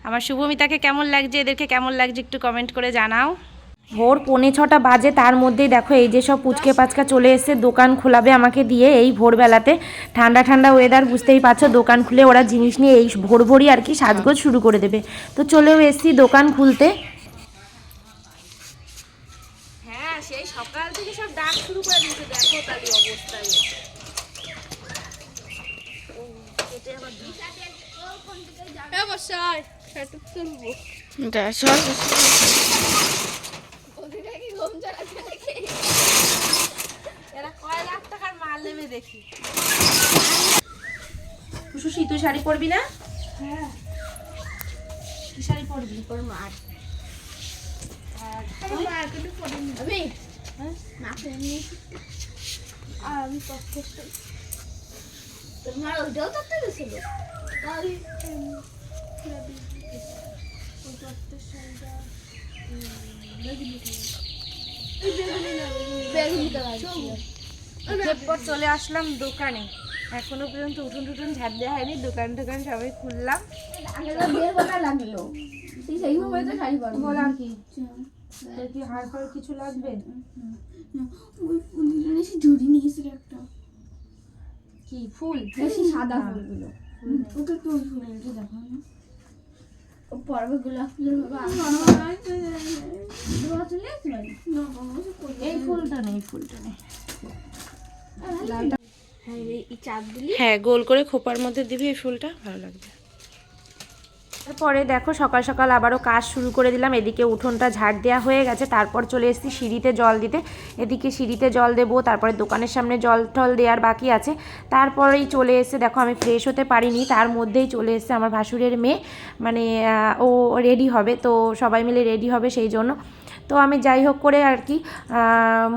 আমার শুভমিতাকে কেমন লাগছে, এদেরকে কেমন লাগছে একটু কমেন্ট করে জানাও। ভোর 5:45 বাজে, তার মধ্যেই দেখো এই যে সব পুচকে পাচকা চলে এসে দোকান খোলাবে আমাকে দিয়ে। এই ভোরবেলাতে ঠান্ডা ঠান্ডা ওয়েদার, বুঝতেই পারছো, দোকান খুলে ওরা জিনিস নিয়ে এই ভোর ভোরই আর কি সাজগোজ শুরু করে দেবে। তো চলেও এসছি দোকান খুলতে। হ্যাঁ, সেই সকাল থেকে সব ডাক শুরু করে দিয়েছে, দেখো তাহলে অবস্থা। এরা কয় লাখ টাকার মাল নেবে দেখি। খুশি, তুই শাড়ি পরবি না? হ্যাঁ, কি শাড়ি পরবি? তোর মার ওইটাও করতে গেছিল। চলে আসলাম দোকানে, এখনো পর্যন্ত উঠুন টুটুন ঝাড় দেওয়া হয়নি। দোকান টোকান সবাই খুললাম। লাগলো সেই সময় তো শাড়ি পরবো। বল আর কি, কি হার ফার কিছু লাগবে? ওই ফুলগুলো এসে ঝুড়ি নিয়েছিল একটা। কি ফুল? বেশি সাদা ফুলগুলো। ওটা তো ওই ফুলটা দেখো না, ও পরবে গোলাপ ফুলের বাবা। এই ফুলটা নেই, ফুলটা নেই। হ্যাঁ, গোল করে খোপার মধ্যে দিবি, এই ফুলটা ভালো লাগবে। তারপরে দেখো সকাল সকাল আবারও কাজ শুরু করে দিলাম। এদিকে উঠোনটা ঝাড় দেওয়া হয়ে গেছে, তারপর চলে এসেছি সিঁড়িতে জল দিতে। এদিকে সিঁড়িতে জল দেবো, তারপরে দোকানের সামনে জল টল দেওয়ার বাকি আছে। তারপরেই চলে এসে দেখো আমি ফ্রেশ হতে পারিনি, তার মধ্যেই চলে এসেছে আমার ভাসুরের মেয়ে, মানে ও রেডি হবে, তো সবাই মিলে রেডি হবে সেই জন্য। তো আমি যাই হোক করে আর কি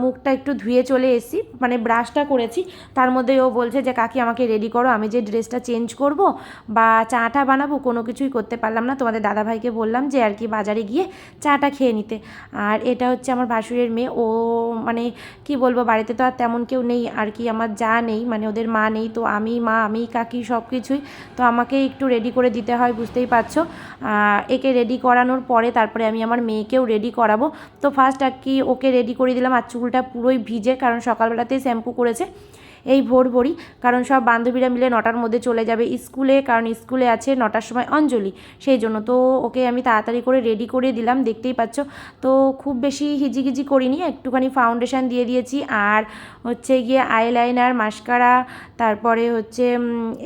মুখটা একটু ধুয়ে চলে এসেছি, মানে ব্রাশটা করেছি। তার মধ্যে ও বলছে যে কাকি আমাকে রেডি করো, আমি যে ড্রেসটা চেঞ্জ করব বা চাটা বানাবো কোনো কিছুই করতে পারলাম না। তোমাদের দাদাভাইকে বললাম যে আর কি বাজারে গিয়ে চাটা খেয়ে নিতে। আর এটা হচ্ছে আমার ভাসুরের মেয়ে, ও মানে কি বলবো, বাড়িতে তো আর তেমন কেউ নেই আর কি, আমার যা নেই, মানে ওদের মা নেই, তো আমি মা, আমি কাকি সব কিছুই, তো আমাকে একটু রেডি করে দিতে হয়, বুঝতেই পারছো। একে রেডি করানোর পরে তারপরে আমি আমার মেয়েকেও রেডি করাবো। তো ফার্স্ট আর কি ওকে রেডি করে দিলাম, আর চুলটা পুরোই ভিজে, কারণ সকালবেলাতেই শ্যাম্পু করেছে এই ভোর ভোরই, কারণ সব বান্ধবীরা মিলে 9টার মধ্যে চলে যাবে স্কুলে, কারণ স্কুলে আছে 9টার সময় অঞ্জলি, সেই জন্য। তো ওকে আমি তাড়াতাড়ি করে রেডি করে দিলাম, দেখতেই পাচ্ছ। তো খুব বেশি হিজিগিজি করিনি, একটুখানি ফাউন্ডেশন দিয়ে দিয়েছি, আর হচ্ছে গিয়ে আইলাইনার, মাস্কারা, তারপরে হচ্ছে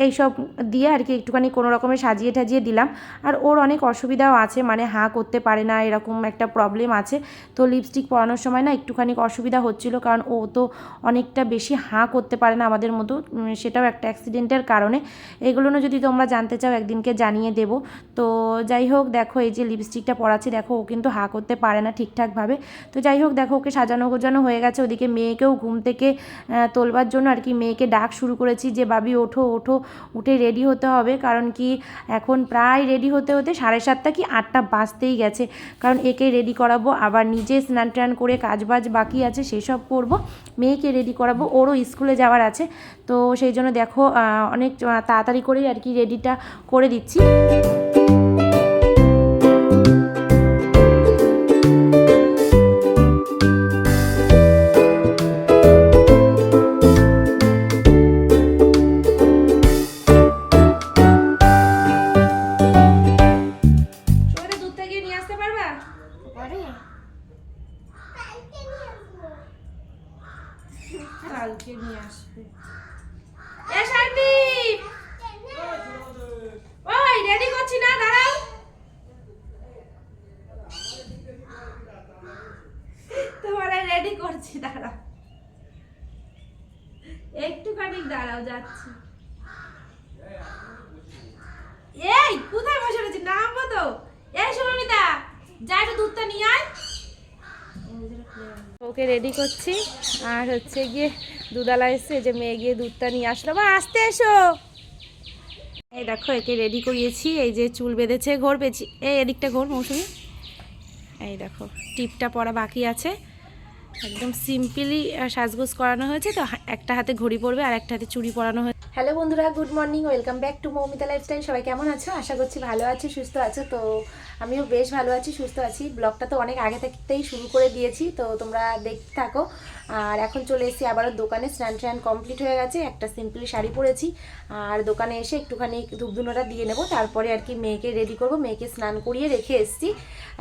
এইসব দিয়ে আর কি একটুখানি কোনো রকমের সাজিয়ে টাজিয়ে দিলাম। আর ওর অনেক অসুবিধাও আছে, মানে হাঁ করতে পারে না, এরকম একটা প্রবলেম আছে। তো লিপস্টিক পরানোর সময় না একটুখানি অসুবিধা হচ্ছিল, কারণ ও তো অনেকটা বেশি হাঁ করতে পারে না আমাদের মতো, সেটাও একটা অ্যাক্সিডেন্টের কারণে। এগুলো যদি তোমরা জানতে চাও একদিনকে জানিয়ে দেব। তো যাই হোক, দেখো এই যে লিপস্টিকটা পরাচ্ছি, দেখো ও কিন্তু হাঁ করতে পারে না ঠিকঠাকভাবে। তো যাই হোক, দেখো ওকে সাজানো গোজানো হয়ে গেছে। ওদিকে মেয়েকেও ঘুম থেকে তোলবার জন্য আর কি মেয়েকে ডাক শুরু করেছি যে বাবি ওঠো ওঠো, উঠে রেডি হতে হবে, কারণ কি এখন প্রায় রেডি হতে হতে 7:30 কি 8টা বাজতেই গেছে, কারণ একে রেডি করাবো, আবার নিজে স্নান টান করে কাজবাজ বাকি আছে সেসব করব, মেয়েকে রেডি করাবো, ওরও স্কুলে যাওয়ার আছে। তো সেই জন্য দেখো অনেক তাড়াতাড়ি করেই আর কি রেডিটা করে দিচ্ছি। কালকে নিয়ে আসবে। ওই রেডি করছি না, দাঁড়াও। তোমারে রেডি করছি, দাঁড়াও একটুখানি, দাঁড়াও যাচ্ছি। এই কোথায় বসে রয়েছি, নামবো তো। এই সুমিতা, যা একটু দুধটা নিয়ে আয়। ওকে রেডি করছি, আর হচ্ছে গিয়ে দুধওয়ালা এসছে, যে মেয়ে গিয়ে দুধটা নিয়ে আসলো। বা আসতে এসো। এই দেখো একে রেডি করিয়েছি, এই যে চুল বেঁধেছে, ঘোর পেয়েছি, এই এদিকটা ঘোর মৌসুমি, এই দেখো টিপটা পরা বাকি আছে। একদম সিম্পলি সাজগোজ করানো হয়েছে, তো একটা হাতে ঘড়ি পরবে আর একটা হাতে চুড়ি পরানো হয়েছে। হ্যালো বন্ধুরা, good morning, welcome back to Moumita lifestyle. সবাই কেমন আছো? আশা করছি ভালো আছো, সুস্থ আছো। তো আমিও বেশ ভালো আছি, সুস্থ আছি। ব্লগটা তো অনেক আগে থেকেই শুরু করে দিয়েছি, তো তোমরা দেখতে থাকো। আর এখন চলে এসেছি আবারও দোকানে। স্নান কমপ্লিট হয়ে গেছে, একটা সিম্পলি শাড়ি পরেছি। আর দোকানে এসে একটুখানি ধূপধুনোটা দিয়ে নেবো, তারপরে আর কি মেয়েকে রেডি করবো। মেয়েকে স্নান করিয়ে রেখে এসেছি,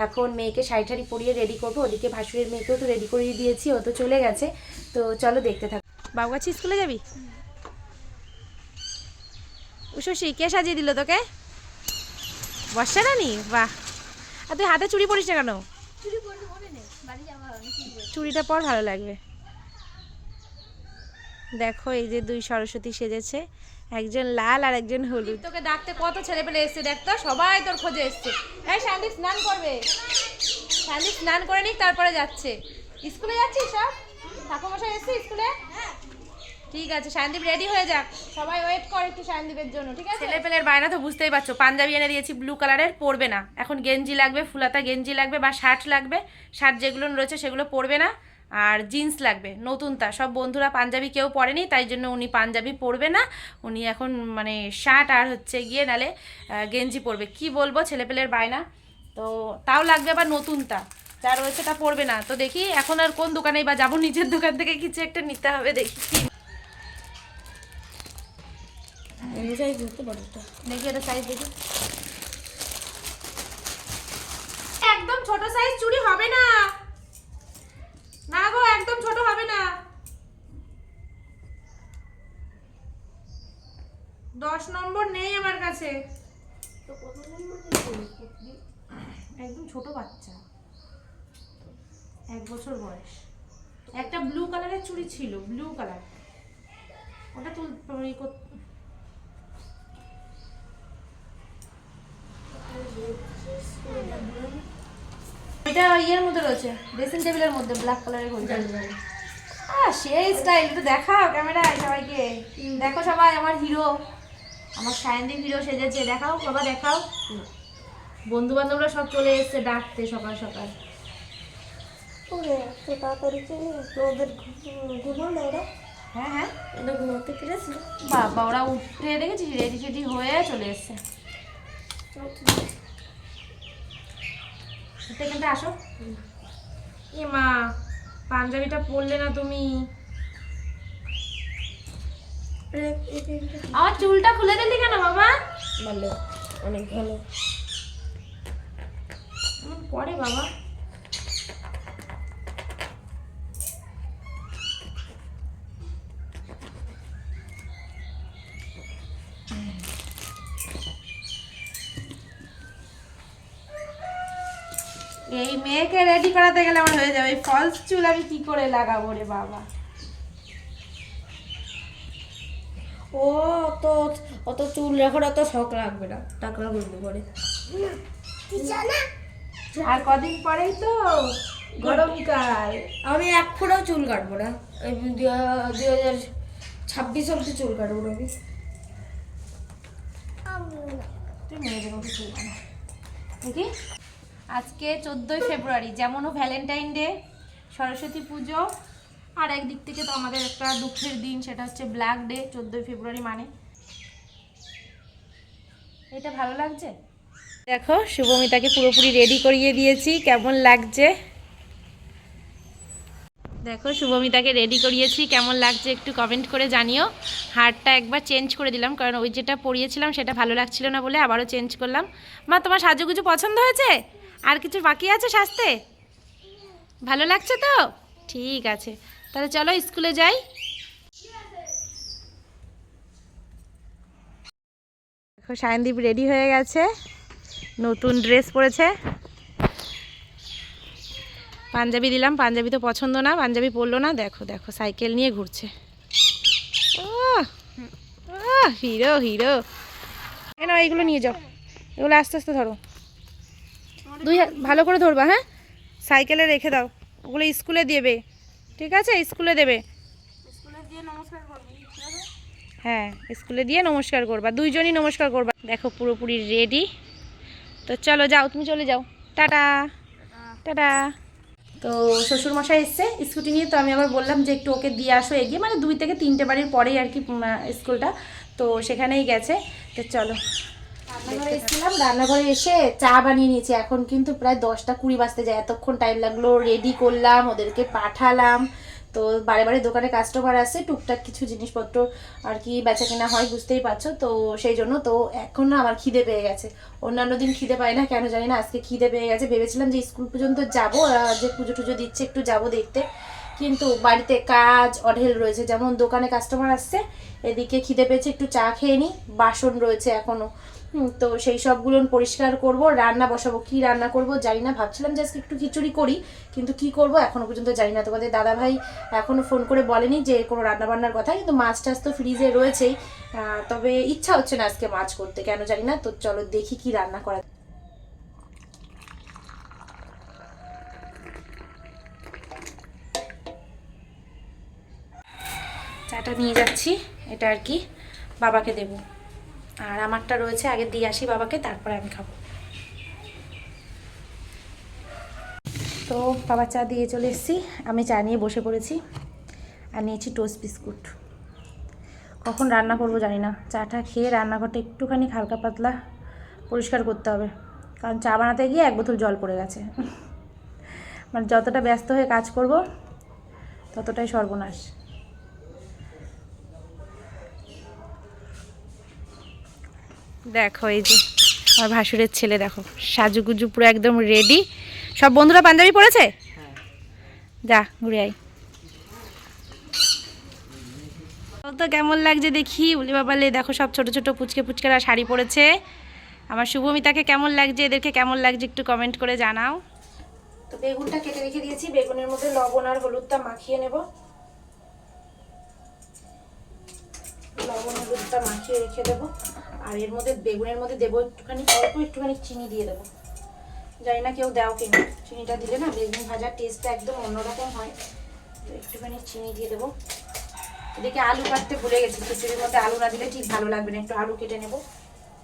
এখন মেয়েকে শাড়ি ঠাড়ি পরিয়ে রেডি করবো। ওদিকে ভাসুরের মেয়েকেও তো রেডি করিয়ে দিয়েছি, ও তো চলে গেছে। তো চলো দেখতে থাকো। বাবুগাছি স্কুলে যাবি? উষসী, কে সাজিয়ে দিল তোকে? বর্ষা রানী? বাহ। আর তুই হাতে চুড়ি পরিস না কেন? চুড়িটা পর, ভালো লাগবে। দেখো এই যে দুই সরস্বতী সেজেছে, একজন লাল আর একজন হলুদ। তোকে ডাকতে কত ছেলে পেলে এসছে, দেখতো সবাই তোর খোঁজে এসছে। এই শান্তি স্নান করবে, শান্তি স্নান করে নিক, তারপরে যাচ্ছে। স্কুলে যাচ্ছিস সব? ঠাকুরমশাই এসছে স্কুলে? ঠিক আছে, শান্তিপ রেডি হয়ে যাক, সবাই ওয়েট করে একটু শান্তিপের জন্য, ঠিক আছে? ছেলে পেলের বায়না তো বুঝতেই পারছো। পাঞ্জাবি এনে দিয়েছি ব্লু কালারের, পরবে না। এখন গেঞ্জি লাগবে, ফুলাতা গেঞ্জি লাগবে বা শার্ট লাগবে। শার্ট যেগুলো রয়েছে সেগুলো পরবে না। আর জিন্স লাগবে নতুনটা। সব বন্ধুরা পাঞ্জাবি কেউ পরেনি, তাই জন্য উনি পাঞ্জাবি পরবে না। উনি এখন মানে শার্ট আর হচ্ছে গিয়ে নালে গেঞ্জি পরবে। কি বলবো, ছেলে পেলের বায়না। তো তাও লাগবে আবার নতুনটা, যা রয়েছে তা পরবে না। তো দেখি এখন আর কোন দোকানেই বা যাবো, নিজের দোকান থেকে কিছু একটা নিতে হবে। দেখি দেখি এটা সাইজ দেখি। একদম ছোট সাইজ চুড়ি হবে না, না গো, একদম ছোট হবে না। 10 নম্বর নেই আমার কাছে। একদম ছোট বাচ্চা, 1 বছর বয়স। একটা ব্লু কালারের চুড়ি ছিল, ব্লু কালার, ওটা তুল। এটা ইয়ের মধ্যে রয়েছে, ড্রেসিং টেবিলের মধ্যে, ব্ল্যাক কালারের ঘড়িটা। সেই স্টাইল একটু দেখাও ক্যামেরায় সবাইকে। দেখো সবাই, আমার হিরো, আমার সায়নদীপ হিরো সেজেছে। দেখাও বাবা, দেখাও। বন্ধু বান্ধবরা সব চলে এসছে ডাকতে সকাল সকাল। হ্যাঁ হ্যাঁ, বাবা ওরা উঠে দেখেছিস, রেডি টেডি হয়ে চলে এসছে। এখানটা আসো। এ মা, পাঞ্জাবিটা পরলে না তুমি? আমার চুলটা খুলে দিলি কেন বাবা? ভালো, অনেক ভালো পরে বাবা। এই মেয়েকে রেডি করাতে গেলে আমার হয়ে যাবে। ফলস চুল আমি কি করে লাগাবো রে বাবা? ও তো অত চুল রাখার অত শখ লাগবে না, টাকলা করবে পরে। আর কদিন পরেই তো গরমকাল। আমি 1 ফোঁটাও চুল কাটবো না, 2026 অব্দি চুল কাটবো না আমি। তুই মেয়েদের মতো চুল কাটো দেখি। আজকে 14ই ফেব্রুয়ারি, যেমনও ভ্যালেন্টাইন ডে, সরস্বতী পুজো, আর একদিক থেকে তো আমাদের একটা দুঃখের দিন, সেটা হচ্ছে ব্ল্যাক ডে। 14ই ফেব্রুয়ারি মানে এটা ভালো লাগছে। দেখো শুভমিতাকে পুরোপুরি রেডি করিয়ে দিয়েছি, কেমন লাগছে দেখো। শুভমিতাকে রেডি করিয়েছি, কেমন লাগছে একটু কমেন্ট করে জানিও। হারটা একবার চেঞ্জ করে দিলাম, কারণ ওই যেটা পরিয়েছিলাম সেটা ভালো লাগছিল না বলে আবারও চেঞ্জ করলাম। মা, তোমার সাজুগুজু পছন্দ হয়েছে? আর কিছু বাকি আছে সাজতে? ভালো লাগছে তো? ঠিক আছে, তাহলে চলো স্কুলে যাই। দেখো সায়নদীপ রেডি হয়ে গেছে, নতুন ড্রেস পরেছে। পাঞ্জাবি দিলাম, পাঞ্জাবি তো পছন্দ না, পাঞ্জাবি পরলো না। দেখো দেখো সাইকেল নিয়ে ঘুরছে। Hero hero. কেন এইগুলো নিয়ে যাও, এগুলো আস্তে আস্তে ধরো, দুই হাত ভালো করে ধরবা। হ্যাঁ, সাইকেলে রেখে দাও, ওগুলো স্কুলে দেবে, ঠিক আছে? স্কুলে দেবে, হ্যাঁ স্কুলে দিয়ে নমস্কার করবা, দুইজনই নমস্কার করবা। দেখো পুরোপুরি রেডি। তো চলো যাও, তুমি চলে যাও, টাটা টাটা। তো শ্বশুরমশাই এসছে স্কুটি নিয়ে, তো আমি আবার বললাম যে একটু ওকে দিয়ে আসো এগিয়ে, মানে 2 থেকে 3টে বাড়ির পরেই আর কি স্কুলটা, তো সেখানেই গেছে। তো চলো রান্নাঘরে এসেছিলাম, রান্নাঘরে এসে চা বানিয়ে নিয়েছি। এখন কিন্তু প্রায় 10টা 20 বাজতে যায়, এতক্ষণ টাইম লাগলো, রেডি করলাম, ওদেরকে পাঠালাম। তো বারে বারে দোকানে কাস্টমার আসে, টুকটাক কিছু জিনিসপত্র আর কি বেচা কেনা হয়, বুঝতেই পারছো। তো সেই জন্য তো এখন না আমার খিদে পেয়ে গেছে। অন্যান্য দিন খিদে পায় না কেন জানি না, আজকে খিদে পেয়ে গেছে। ভেবেছিলাম যে স্কুল পর্যন্ত যাবো, যে পুজো টুজো দিচ্ছে একটু যাবো দেখতে, কিন্তু বাড়িতে কাজ অঢেল রয়েছে। যেমন দোকানে কাস্টমার আসছে, এদিকে খিদে পেয়েছে, একটু চা খেয়ে নিই, বাসন রয়েছে এখনো। তো সেই সবগুলো পরিষ্কার করব, রান্না বসাবো। কি রান্না করব জানি না, ভাবছিলাম যে আজকে একটু খিচুড়ি করি, কিন্তু কি করব এখনো পর্যন্ত জানি না। তোমাদের দাদা ভাই এখনো ফোন করে বলেনি যে কোনো রান্না বান্নার কথা, কিন্তু মাছ টাছ তো ফ্রিজে রয়েছেই। তবে ইচ্ছা হচ্ছে না আজকে মাছ করতে, কেন জানি না। তো চলো দেখি কি রান্না করা। চাটা নিয়ে যাচ্ছি, এটা আর কি বাবাকে দেব, আর আমারটা রয়েছে, আগে দিয়ে আসি বাবাকে, তারপরে আমি খাবো। তো বাবা চা দিয়ে চলে এসেছি, আমি চা নিয়ে বসে পড়েছি, আর নিয়েছি টোস্ট বিস্কুট। কখন রান্না করবো জানি না, চাটা খেয়ে রান্নাঘরটা একটুখানি হালকা পাতলা পরিষ্কার করতে হবে, কারণ চা বানাতে গিয়ে 1 বোতল জল পড়ে গেছে। মানে যতটা ব্যস্ত হয়ে কাজ করব ততটাই সর্বনাশ। দেখো এই যে আমার ভাসুরের ছেলে, দেখো সাজুগুজু পুরো একদম রেডি। সব বন্ধুরা পাঞ্জাবি পরেছে, যা ঘুরে আই। তো কেমন লাগছে দেখি, উলি বাবালে দেখো সব ছোট ছোট পুচকে পুচকেরা শাড়ি পরেছে। আমার শুভমিতাকে কেমন লাগছে, এদেরকে কেমন লাগছে একটু কমেন্ট করে জানাও। তো বেগুনটা কেটে রেখে দিয়েছি, বেগুনের মধ্যে লবণ আর হলুদটা মাখিয়ে নেব। লবণ হলুদটা মাখিয়ে রেখে দেবো, আর এর মধ্যে বেগুনের মধ্যে দেবো একটুখানি, অল্প একটুখানি চিনি দিয়ে দেবো। জানি না কেউ দাও কিনা, চিনিটা দিলে না বেগুন ভাজার টেস্টটা একদম অন্যরকম হয়। তো একটুখানি চিনি দিয়ে দেবো। এদিকে আলু কাটতে ভুলে গেছি, খিচুড়ির মধ্যে আলু না দিলে ঠিক ভালো লাগবে না, একটু আলু কেটে নেব।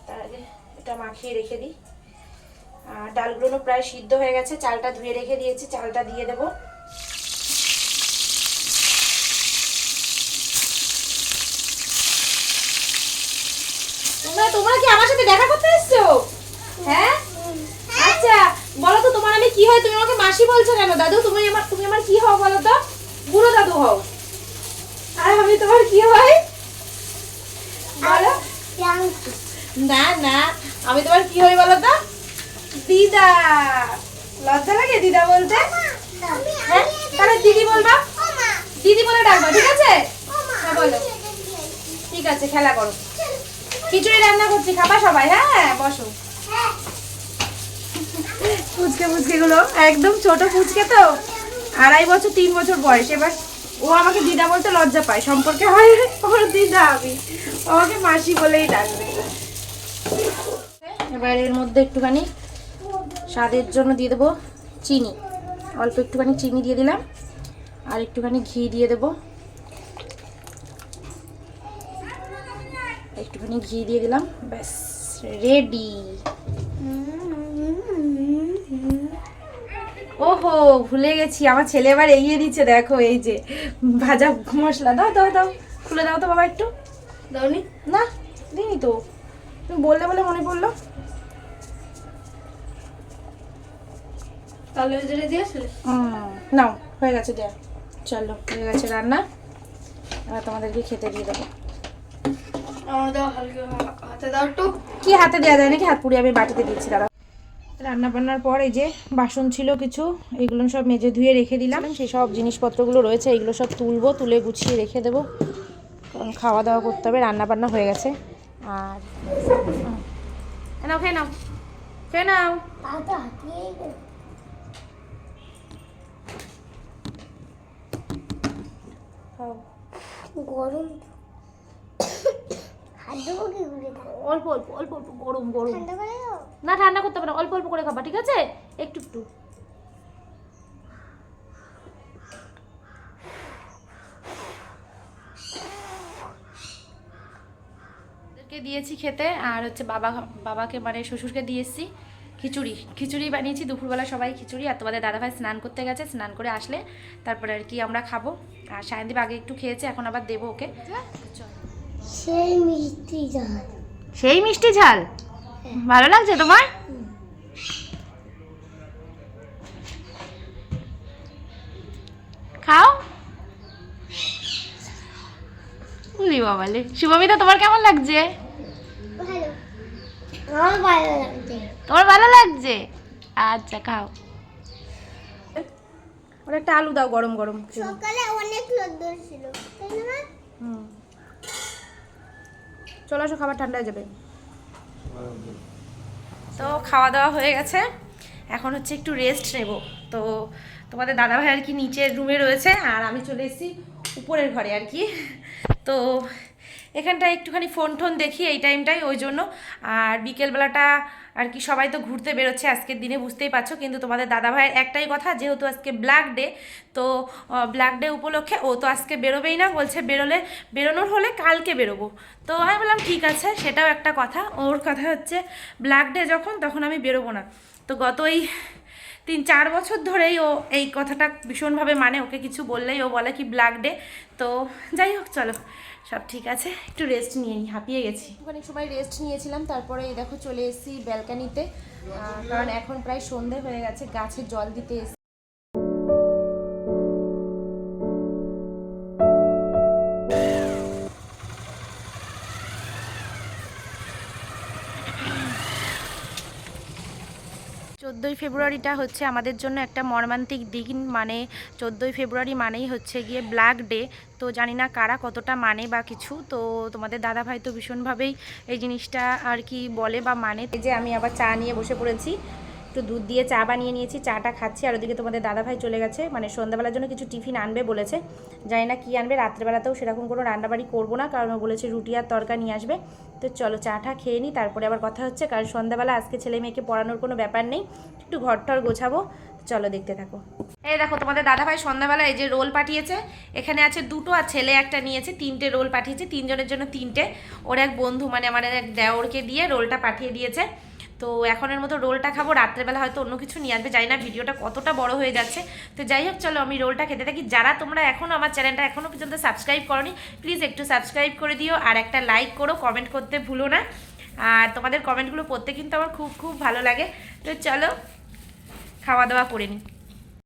তার আগে এটা মাখিয়ে রেখে দিই। আর ডালগুলো প্রায় সিদ্ধ হয়ে গেছে, চালটা ধুয়ে রেখে দিয়েছি, চালটা দিয়ে দেবো। তোমরা কি আমার সাথে দেখা করতে এসছো? হ্যাঁ আচ্ছা, বলো তো তোমার আমি কি হয়? তুমি আমাকে মাসি বলছো কেন? দাদু তুমি আমার কি হও বলো তো? বুড়ো দাদু হও। আর আমি তোমার কি হয় বলো? না না, আমি তোমার কি হই বলো তো? দিদা। লজ্জা লাগে দিদা বলতে? হ্যাঁ তাহলে দিদি বলবা, দিদি বলে ডাকবা, ঠিক আছে? হ্যাঁ বলো। ঠিক আছে, খেলা করো। খিচুড়ি রান্না করছি, খাবা সবাই? হ্যাঁ বসো। পুচকে পুচকে গুলো একদম ছোট পুচকে, তো 2.5 বছর 3 বছর বয়স। এবার ও আমাকে দিদা বলতে লজ্জা পায়, সম্পর্কে হয় ওর দিদা, আমি আমাকে মাসি বলেই ডাকবে। এবার এর মধ্যে একটুখানি স্বাদের জন্য দিয়ে দেবো চিনি, অল্প একটুখানি চিনি দিয়ে দিলাম, আর একটুখানি ঘি দিয়ে দেবো। একটুখানি ঘি দিয়ে দিলাম, ব্যাস রেডি। ওহো ভুলে গেছি, আমার ছেলে এবার এগিয়ে দিচ্ছে, দেখো এই যে ভাজা মশলা। দাও দাও দাও, খুলে দাও তো বাবা একটু। দাওনি? না দিইনি তো, তুমি বললে বলে মনে পড়লো। তাহলে নাও, হয়ে গেছে দেয়া। চলো হয়ে গেছে রান্না, এবার তোমাদেরকে খেতে দিয়ে দেবো। কি হাতে দেওয়া যায় নাকি? হাত পুড়িয়ে আমি বাটিতে দিচ্ছি, দাঁড়া। রান্না বান্নার পর এই যে বাসন ছিল কিছু, এইগুলো সব মেজে ধুয়ে রেখে দিলাম। সেই সব জিনিসপত্রগুলো রয়েছে, এইগুলো সব তুলবো, তুলে গুছিয়ে রেখে দেবো, কারণ খাওয়া দাওয়া করতে হবে। রান্না বান্না হয়ে গেছে। আর নাও খেয়ে নাও, খেয়ে নাও। গরম অল্প অল্প অল্প অল্প, গরম গরম না, ঠান্ডা করতে হবে না, অল্প অল্প করে খাবা, ঠিক আছে? একটু একটু। দিয়েছি খেতে, আর হচ্ছে বাবাকে মানে শ্বশুরকে দিয়ে এসেছি। খিচুড়ি খিচুড়ি বানিয়েছি দুপুরবেলা, সবাই খিচুড়ি। আর তোমাদের দাদাভাই স্নান করতে গেছে, স্নান করে আসলে তারপরে আর কি আমরা খাবো। আর সায়নদীপ আগে একটু খেয়েছে, এখন আবার দেবো ওকে। সেই মিষ্টি ঝাল, সেই মিষ্টি ঝাল ভালো লাগছে তোমার? খাও। উলি বাবালে, শুভমিতা তোমার কেমন লাগছে? ভালো, আমার ভালো লাগছে। তোমার ভালো লাগছে? আচ্ছা খাও। ওর একটা আলু দাও গরম গরম। সকালে অনেক রোদ্দুর ছিল, তাই না? চলে আসো, খাবার ঠান্ডা হয়ে যাবে। তো খাওয়া দাওয়া হয়ে গেছে, এখন হচ্ছে একটু রেস্ট নেব। তো তোমাদের দাদাভাই আর কি নিচের রুমে রয়েছে, আর আমি চলে এসেছি উপরের ঘরে আর কি। তো এখানটায় একটুখানি ফোন টোন দেখি এই টাইমটাই, ওই জন্য। আর বিকেলবেলাটা আর কি সবাই তো ঘুরতে বেরোচ্ছে আজকের দিনে, বুঝতেই পারছো। কিন্তু তোমাদের দাদাভাইয়ের একটাই কথা, যেহেতু আজকে ব্ল্যাক ডে, তো ব্ল্যাক ডে উপলক্ষে ও তো আজকে বেরোবেই না, বলছে বেরোনোর হলে কালকে বেরোবো। তো আমি বললাম ঠিক আছে, সেটাও একটা কথা। ওর কথা হচ্ছে ব্ল্যাক ডে যখন, তখন আমি বেরোবো না। তো গত এই 3-4 বছর ধরেই ও এই কথাটা ভীষণভাবে মানে, ওকে কিছু বললেই ও বলে কি ব্ল্যাক ডে। তো যাই হোক, চলো সব ঠিক আছে, একটু রেস্ট নিয়ে নিই, হাঁপিয়ে গেছি। অনেক সময় রেস্ট নিয়েছিলাম, তারপরে এই দেখো চলে এসেছি ব্যালকানিতে, কারণ এখন প্রায় সন্ধে হয়ে গেছে, গাছে জল দিতে এসেছি। 14ই ফেব্রুয়ারিটা হচ্ছে আমাদের জন্য একটা মর্মান্তিক দিন। মানে 14ই ফেব্রুয়ারি মানেই হচ্ছে গিয়ে ব্ল্যাক ডে। তো জানি না কারা কতটা মানে বা কিছু। তো তোমাদের দাদাভাই তো ভীষণভাবেই এই জিনিসটা আর কি বলে বা মানে। এই যে আমি আবার চা নিয়ে বসে পড়েছি, একটু দুধ দিয়ে চা বানিয়ে নিয়েছি, চাটা খাচ্ছি। আর ওদিকে তোমাদের দাদাভাই চলে গেছে, মানে সন্ধ্যাবেলার জন্য কিছু টিফিন আনবে বলেছে, জানি না কী আনবে। রাত্রেবেলাতেও সেরকম কোনো রান্নাবাড়ি করবো না, কারণ ও বলেছে রুটি আর তরকা নিয়ে আসবে। তো চলো চাটা খেয়ে নিই, তারপরে আবার কথা হচ্ছে। কারণ সন্ধ্যাবেলা আজকে ছেলে মেয়েকে পড়ানোর কোনো ব্যাপার নেই, একটু ঘরটর গোছাবো। চলো দেখতে থাকো। এই দেখো তোমাদের দাদাভাই সন্ধ্যাবেলা এই যে রোল পাঠিয়েছে, এখানে আছে 2টো, আর ছেলে একটা নিয়েছে, 3টে রোল পাঠিয়েছে, 3জনের জন্য 3টে। ওর এক বন্ধু মানে আমার এক দেওরকে দিয়ে রোলটা পাঠিয়ে দিয়েছে। তো এখনের মতো রোলটা খাবো, রাত্রেবেলা হয়তো অন্য কিছু নিয়ে আসবে, জানি না ভিডিওটা কতটা বড় হয়ে যাচ্ছে। তো যাই হোক, চলো আমি রোলটা খেতে থাকি। যারা তোমরা এখনও আমার চ্যানেলটা এখনও পর্যন্ত সাবস্ক্রাইব করোনি, প্লিজ একটু সাবস্ক্রাইব করে দিও, আর একটা লাইক করো, কমেন্ট করতে ভুলো না। আর তোমাদের কমেন্টগুলো পড়তে কিন্তু আমার খুব খুব ভালো লাগে। তো চলো খাওয়া দাওয়া করে নিই।